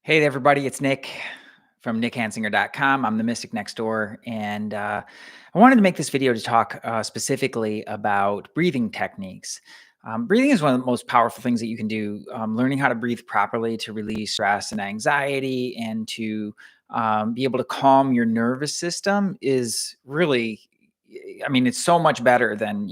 Hey there, everybody. It's Nick from nickhansinger.com. I'm the Mystic Next Door. And I wanted to make this video to talk specifically about breathing techniques. Breathing is one of the most powerful things that you can do. Learning how to breathe properly to release stress and anxiety and to be able to calm your nervous system is really, I mean, it's so much better than,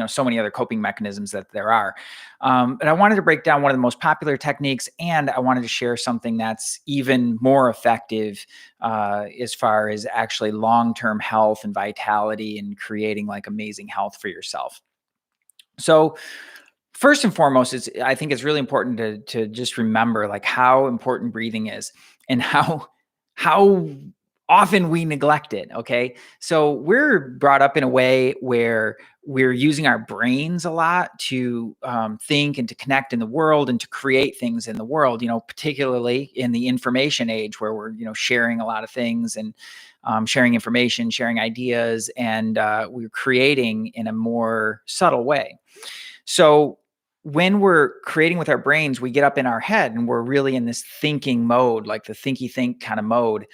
so many other coping mechanisms that there are. And I wanted to break down one of the most popular techniques, and I wanted to share something that's even more effective as far as actually long-term health and vitality and creating like amazing health for yourself. So first and foremost, I think it's really important to just remember like how important breathing is and how often we neglect it. Okay. So we're brought up in a way where we're using our brains a lot to think and to connect in the world and to create things in the world, particularly in the information age where we're, sharing a lot of things and sharing information, sharing ideas, and we're creating in a more subtle way. So when we're creating with our brains, we get up in our head and we're really in this thinking mode, like the thinky think kind of mode.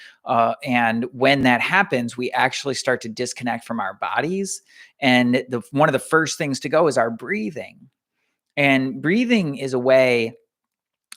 And when that happens, we actually start to disconnect from our bodies. And one of the first things to go is our breathing. And breathing is a way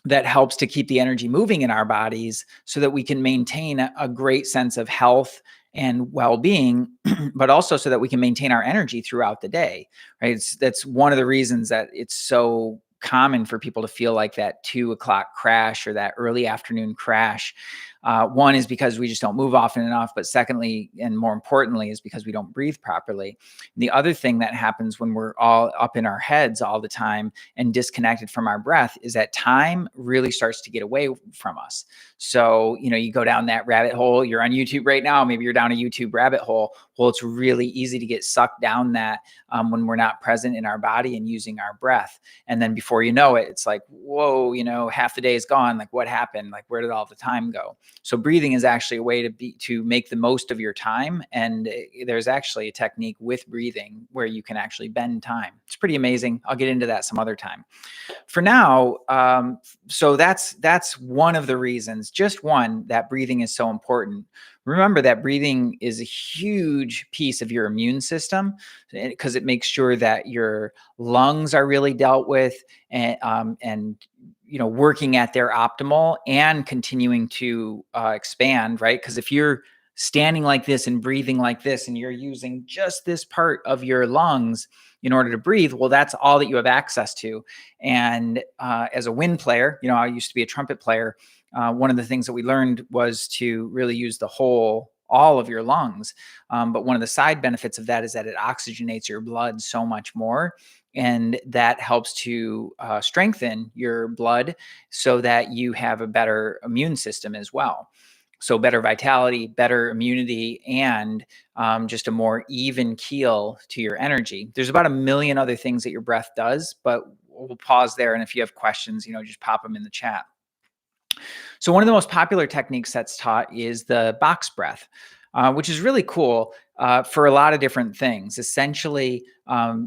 that helps to keep the energy moving in our bodies so that we can maintain a great sense of health and well-being, but also so that we can maintain our energy throughout the day, right? That's one of the reasons that it's so common for people to feel like that 2 o'clock crash or that early afternoon crash. One is because we just don't move often enough, but secondly, and more importantly, is because we don't breathe properly. The other thing that happens when we're all up in our heads all the time and disconnected from our breath is that time really starts to get away from us. So, you go down that rabbit hole, you're on YouTube right now, maybe you're down a YouTube rabbit hole. Well, it's really easy to get sucked down that when we're not present in our body and using our breath. And then before you know it, it's like, whoa, half the day is gone. Like what happened? Like where did all the time go? So breathing is actually a way to make the most of your time. And there's actually a technique with breathing where you can actually bend time. It's pretty amazing. I'll get into that some other time. For now, so that's one of the reasons, just one, that breathing is so important. Remember that breathing is a huge piece of your immune system because it makes sure that your lungs are really dealt with and working at their optimal and continuing to expand, right? Because if you're standing like this and breathing like this and you're using just this part of your lungs in order to breathe, well, that's all that you have access to. And as a wind player, I used to be a trumpet player. One of the things that we learned was to really use all of your lungs. But one of the side benefits of that is that it oxygenates your blood so much more. And that helps to strengthen your blood so that you have a better immune system as well. So better vitality, better immunity, and just a more even keel to your energy. There's about a million other things that your breath does, but we'll pause there. And if you have questions, just pop them in the chat. So one of the most popular techniques that's taught is the box breath, which is really cool for a lot of different things. Essentially,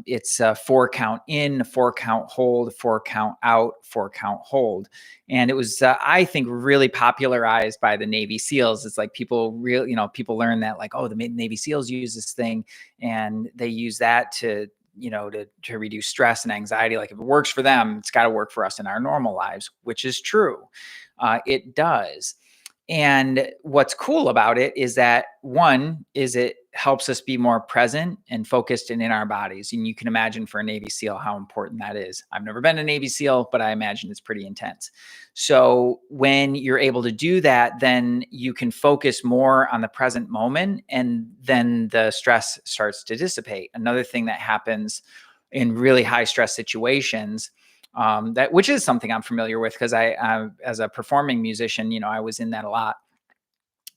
it's a 4 count in, a 4 count hold, a 4 count out, 4 count hold. And it was, I think, really popularized by the Navy SEALs. It's like people learn that like, oh, the Navy SEALs use this thing and they use that to reduce stress and anxiety. Like if it works for them, it's got to work for us in our normal lives, which is true. It does. And what's cool about it is that one is it helps us be more present and focused and in our bodies. And you can imagine for a Navy SEAL how important that is. I've never been a Navy SEAL, but I imagine it's pretty intense. So when you're able to do that, then you can focus more on the present moment and then the stress starts to dissipate. Another thing that happens in really high stress situations, which is something I'm familiar with because I, as a performing musician, I was in that a lot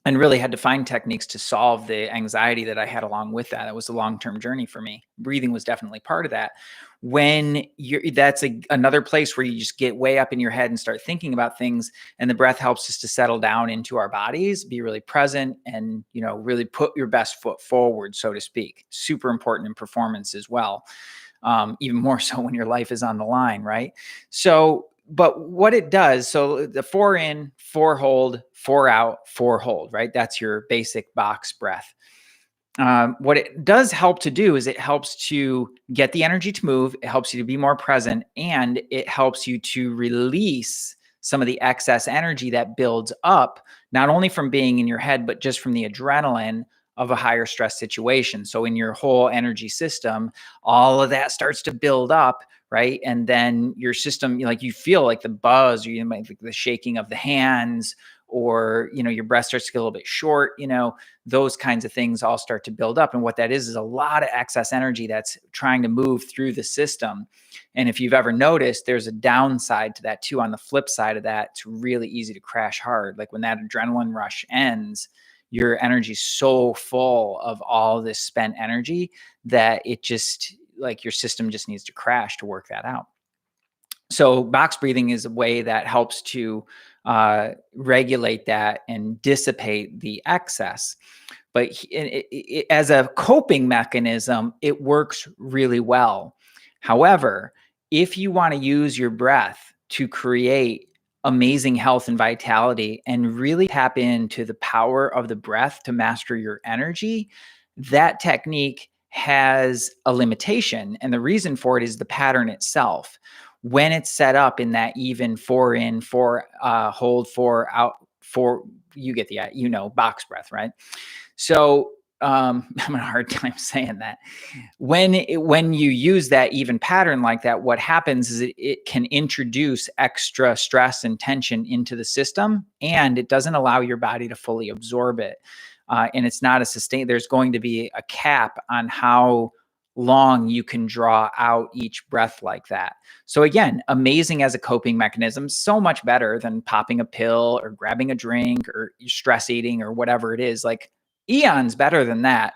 and really had to find techniques to solve the anxiety that I had along with that. It was a long-term journey for me. Breathing was definitely part of that. That's another place where you just get way up in your head and start thinking about things, and the breath helps us to settle down into our bodies, be really present, and really put your best foot forward, so to speak. Super important in performance as well. Even more so when your life is on the line, right? So But what it does, so the 4 in, 4 hold, 4 out, 4 hold, right? That's your basic box breath. What it does help to do is it helps to get the energy to move. It helps you to be more present, and it helps you to release some of the excess energy that builds up, not only from being in your head, but just from the adrenaline of a higher stress situation. So in your whole energy system, all of that starts to build up, right? And then your system, like you feel like the buzz, or you might like the shaking of the hands, or your breath starts to get a little bit short, those kinds of things all start to build up. And what that is a lot of excess energy that's trying to move through the system. And if you've ever noticed, there's a downside to that too. On the flip side of that, it's really easy to crash hard. Like when that adrenaline rush ends, your energy's so full of all this spent energy that it just, like, your system just needs to crash to work that out. So box breathing is a way that helps to regulate that and dissipate the excess. But as a coping mechanism, it works really well. However, if you want to use your breath to create amazing health and vitality and really tap into the power of the breath to master your energy, that technique has a limitation. And the reason for it is the pattern itself. When it's set up in that even 4 in, 4 hold, 4 out, 4, you get the box breath, right? So I'm having a hard time saying that. When you use that even pattern like that, what happens is it can introduce extra stress and tension into the system, and it doesn't allow your body to fully absorb it. And it's not a sustain. There's going to be a cap on how long you can draw out each breath like that. So again, amazing as a coping mechanism, so much better than popping a pill or grabbing a drink or stress eating or whatever it is. Like, eons better than that.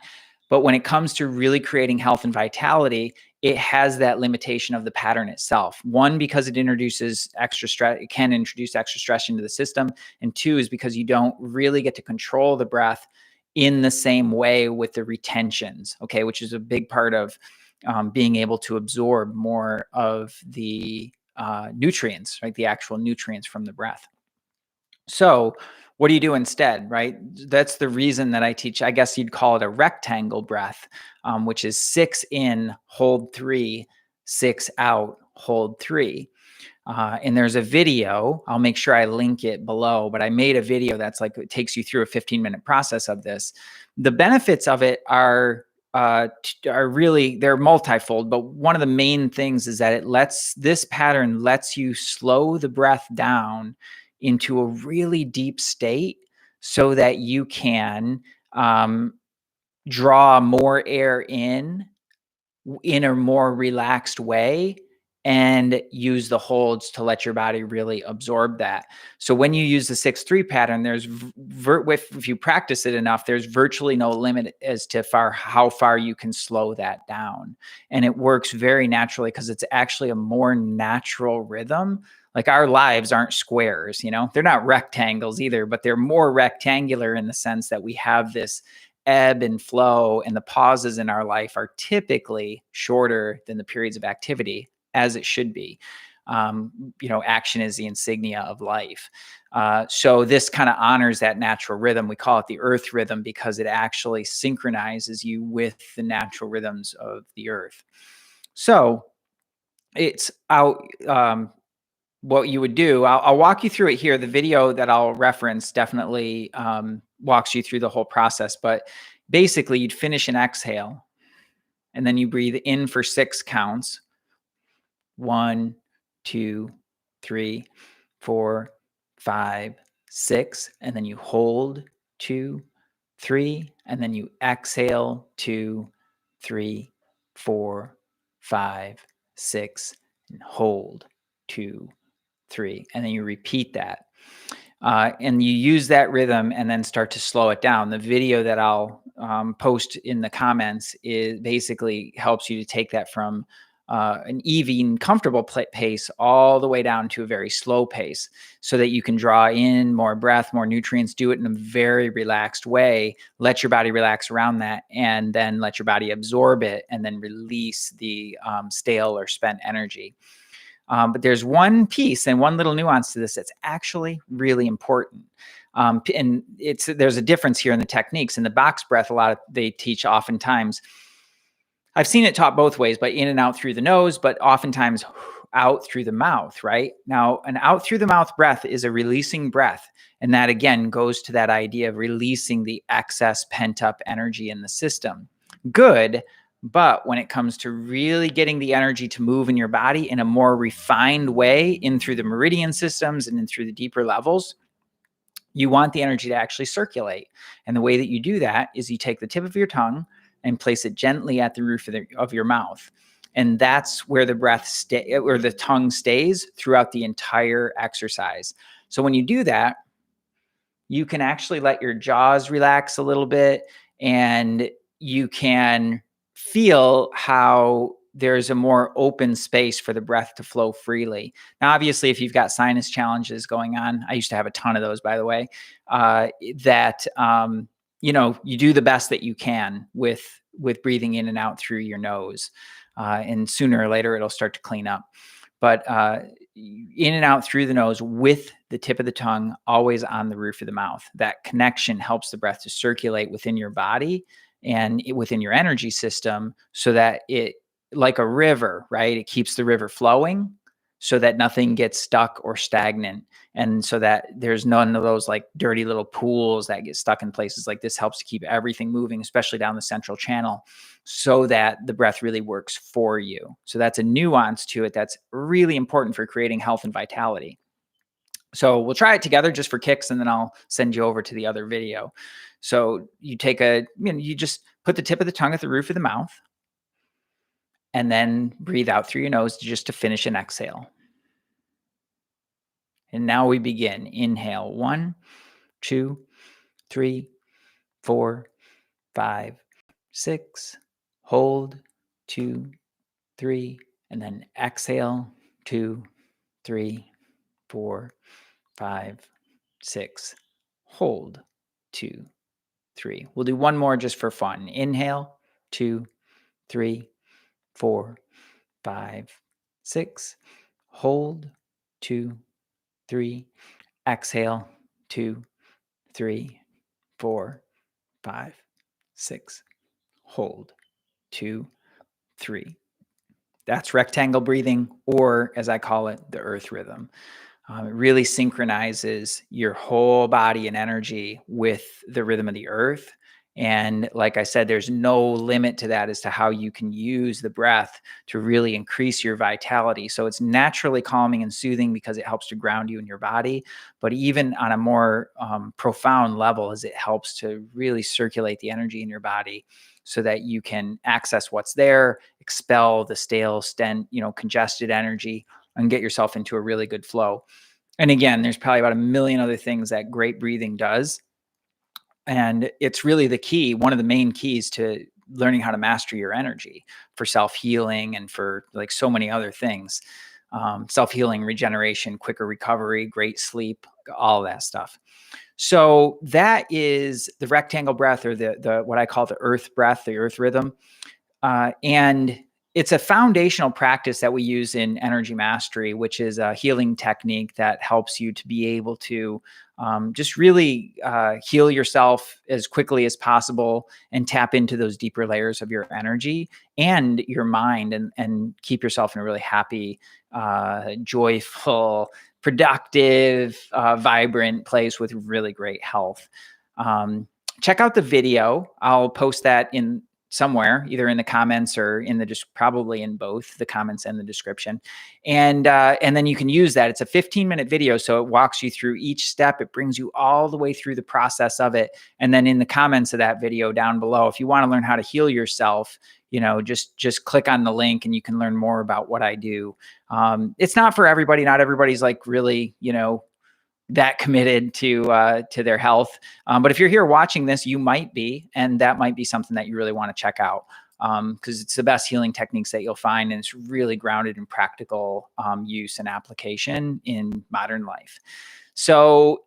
But when it comes to really creating health and vitality, it has that limitation of the pattern itself. One, because it introduces extra stress, it can introduce extra stress into the system. And two is because you don't really get to control the breath in the same way with the retentions, okay, which is a big part of being able to absorb more of the nutrients, right? The actual nutrients from the breath. So what do you do instead, right? That's the reason that I teach, I guess you'd call it a rectangle breath, which is 6 in, hold 3, 6 out, hold 3. And there's a video, I'll make sure I link it below, but I made a video that's like, it takes you through a 15-minute process of this. The benefits of it are really, they're multifold, but one of the main things is that this pattern lets you slow the breath down into a really deep state so that you can draw more air in a more relaxed way and use the holds to let your body really absorb that. So when you use the 6-3 pattern, there's if you practice it enough, there's virtually no limit as to how far you can slow that down. And it works very naturally because it's actually a more natural rhythm. Like, our lives aren't squares, they're not rectangles either, but they're more rectangular in the sense that we have this ebb and flow, and the pauses in our life are typically shorter than the periods of activity, as it should be. Action is the insignia of life. So this kind of honors that natural rhythm. We call it the earth rhythm because it actually synchronizes you with the natural rhythms of the earth. So it's out. What you would do, I'll walk you through it here. The video that I'll reference definitely walks you through the whole process, but basically you'd finish an exhale and then you breathe in for 6 counts. 1, 2, 3, 4, 5, 6, and then you hold 2, 3, and then you exhale 2, 3, 4, 5, 6, and hold 2, 3, and then you repeat that. And you use that rhythm and then start to slow it down. The video that I'll post in the comments basically helps you to take that from an even comfortable pace all the way down to a very slow pace so that you can draw in more breath, more nutrients, do it in a very relaxed way, let your body relax around that, and then let your body absorb it and then release the stale or spent energy. But there's one piece and one little nuance to this that's actually really important. And there's a difference here in the techniques. In the box breath, they teach oftentimes. I've seen it taught both ways, but in and out through the nose, but oftentimes out through the mouth, right? Now, an out through the mouth breath is a releasing breath. And that again goes to that idea of releasing the excess pent up energy in the system. Good. But when it comes to really getting the energy to move in your body in a more refined way in through the meridian systems and in through the deeper levels, you want the energy to actually circulate. And the way that you do that is you take the tip of your tongue and place it gently at the roof of your mouth. And that's where the breath or the tongue stays throughout the entire exercise. So when you do that, you can actually let your jaws relax a little bit, and you can feel how there's a more open space for the breath to flow freely. Now, obviously, if you've got sinus challenges going on, I used to have a ton of those, by the way, you do the best that you can with breathing in and out through your nose. And sooner or later, it'll start to clean up. But in and out through the nose with the tip of the tongue always on the roof of the mouth. That connection helps the breath to circulate within your body and within your energy system, so that it, like a river, right? It keeps the river flowing so that nothing gets stuck or stagnant. And so that there's none of those like dirty little pools that get stuck in places. Like this helps to keep everything moving, especially down the central channel, so that the breath really works for you. So that's a nuance to it that's really important for creating health and vitality. So we'll try it together just for kicks, and then I'll send you over to the other video. So you you just put the tip of the tongue at the roof of the mouth, and then breathe out through your nose just to finish an exhale. And now we begin. Inhale, 1, 2, 3, 4, 5, 6. Hold, 2, 3, and then exhale, 2, 3, 4, 5, 6. Hold, 2, 3. We'll do one more just for fun. Inhale, 2, 3, 4, 5, 6. Hold, 2, 3. Exhale, 2, 3, 4, 5, 6. Hold, 2, 3. That's rectangle breathing, or as I call it, the earth rhythm. It really synchronizes your whole body and energy with the rhythm of the earth. And like I said, there's no limit to that as to how you can use the breath to really increase your vitality. So it's naturally calming and soothing because it helps to ground you in your body. But even on a more profound level, as it helps to really circulate the energy in your body so that you can access what's there, expel the stale, congested energy, and get yourself into a really good flow. And again, there's probably about a million other things that great breathing does. And it's really the key, one of the main keys to learning how to master your energy for self-healing and for like so many other things. Self-healing, regeneration, quicker recovery, great sleep, all that stuff. So that is the rectangle breath, or the what I call the earth breath, the earth rhythm. And it's a foundational practice that we use in energy mastery, which is a healing technique that helps you to be able to just really heal yourself as quickly as possible and tap into those deeper layers of your energy and your mind, and keep yourself in a really happy, joyful, productive, vibrant place with really great health. Check out the video. I'll post that in somewhere, either in the comments or probably in both the comments and the description. And then you can use that. It's a 15-minute video. So it walks you through each step. It brings you all the way through the process of it. And then in the comments of that video down below, if you want to learn how to heal yourself, just click on the link and you can learn more about what I do. It's not for everybody. Not everybody's like really, that committed to their health. But if you're here watching this, you might be, and that might be something that you really want to check out, because it's the best healing techniques that you'll find. And it's really grounded in practical use and application in modern life. So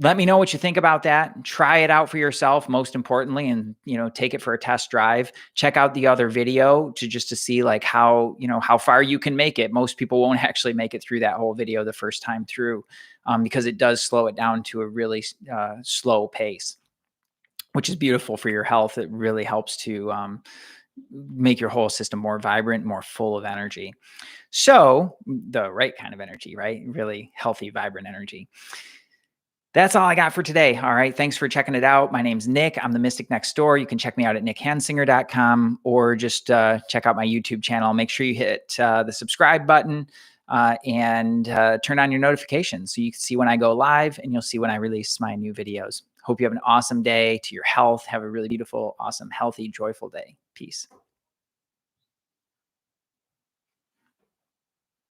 Let me know what you think about that. Try it out for yourself, most importantly, and take it for a test drive. Check out the other video to see like how far you can make it. Most people won't actually make it through that whole video the first time through, because it does slow it down to a really slow pace, which is beautiful for your health. It really helps to make your whole system more vibrant, more full of energy. So the right kind of energy, right? Really healthy, vibrant energy. That's all I got for today. All right. Thanks for checking it out. My name's Nick. I'm the Mystic Next Door. You can check me out at nickhansinger.com or just check out my YouTube channel. Make sure you hit the subscribe button and turn on your notifications so you can see when I go live, and you'll see when I release my new videos. Hope you have an awesome day. To your health, have a really beautiful, awesome, healthy, joyful day. Peace.